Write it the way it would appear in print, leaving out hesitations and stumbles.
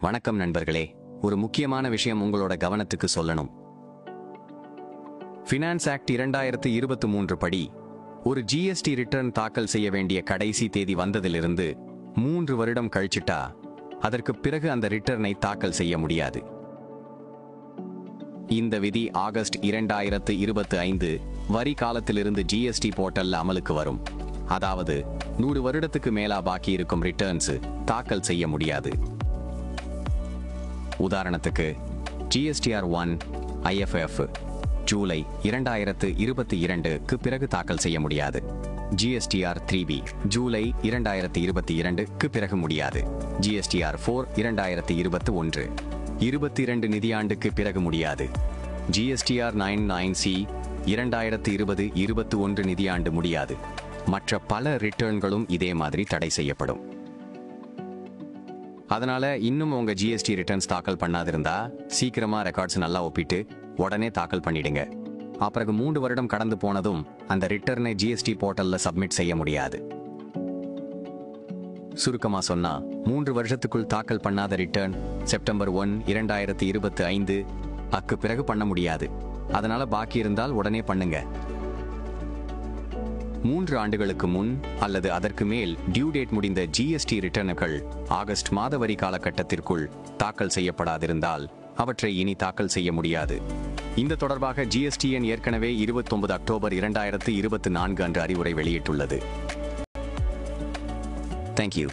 வணக்கம் நண்பர்களே, ஒரு முக்கியமான விஷயம் உங்களோட கவனத்துக்கு சொல்லணும். ஃபினான்ஸ் ஆக்ட் 2023 படி ஒரு ஜிஎஸ்டி ரிட்டர்ன் தாக்கல் செய்ய வேண்டிய கடைசி தேதி வந்ததிலிருந்து 3 வருடம் கழிச்சிட்டா அதற்கு பிறகு அந்த ரிட்டர்னை தாக்கல் செய்ய முடியாது. இந்த விதி ஆகஸ்ட் 2025 வரி காலத்திலிருந்து ஜிஎஸ்டி போர்ட்டல்ல அமலுக்கு வரும். அதாவது 100 வருடத்துக்கு மேலா பாக்கி இருக்கும் ரிட்டர்ன்ஸ் தாக்கல் செய்ய முடியாது. உதாரணத்துக்கு ஜிஎஸ்டிஆர் 1 ஐஎஃப்எஃப் ஜூலை 2022க்கு பிறகு தாக்கல் செய்ய முடியாது. ஜிஎஸ்டிஆர் 3B ஜூலை 2022க்கு பிறகு முடியாது. ஜிஎஸ்டிஆர் 4 2021 22 நிதியாண்டுக்கு பிறகு முடியாது. ஜிஎஸ்டிஆர் 99C 2020-21 நிதியாண்டு முடியாது. மற்ற பல ரிட்டர்ன்களும் இதே மாதிரி தடை செய்யப்படும். அதனால இன்னும் உங்க ஜிஎஸ்டி ரிட்டர்ன்ஸ் தாக்கல் பண்ணாதிருந்தா சீக்கிரமா ரெக்கார்ட்ஸ் நல்லா ஒப்பிட்டு உடனே தாக்கல் பண்ணிடுங்க. அப்புறம் 3 வருடம் கடந்து போனதும் அந்த ரிட்டர்னை ஜிஎஸ்டி போர்ட்டல்ல சப்மிட் செய்ய முடியாது. சுருக்கமா சொன்னா 3 வருஷத்துக்குள் தாக்கல் பண்ணாத ரிட்டர்ன் செப்டம்பர் 1 2025 அக்கு பிறகு பண்ண முடியாது. அதனால பாக்கி இருந்தால் உடனே பண்ணுங்க. 3 ஆண்டுகளுக்கு முன் அல்லது அதற்கு மேல் டியூ டேட் முடிந்த ஜிஎஸ்டி ரிட்டர்ன்கள் ஆகஸ்ட் மாத வரி காலகட்டத்திற்குள் தாக்கல் செய்யப்படாதிருந்தால் அவற்றை இனி தாக்கல் செய்ய முடியாது. இந்த தொடர்பாக ஜிஎஸ்டிஎன் ஏற்கனவே 29 அக்டோபர் 2024 அன்று அறிவுரை வெளியிட்டுள்ளது. Thank you.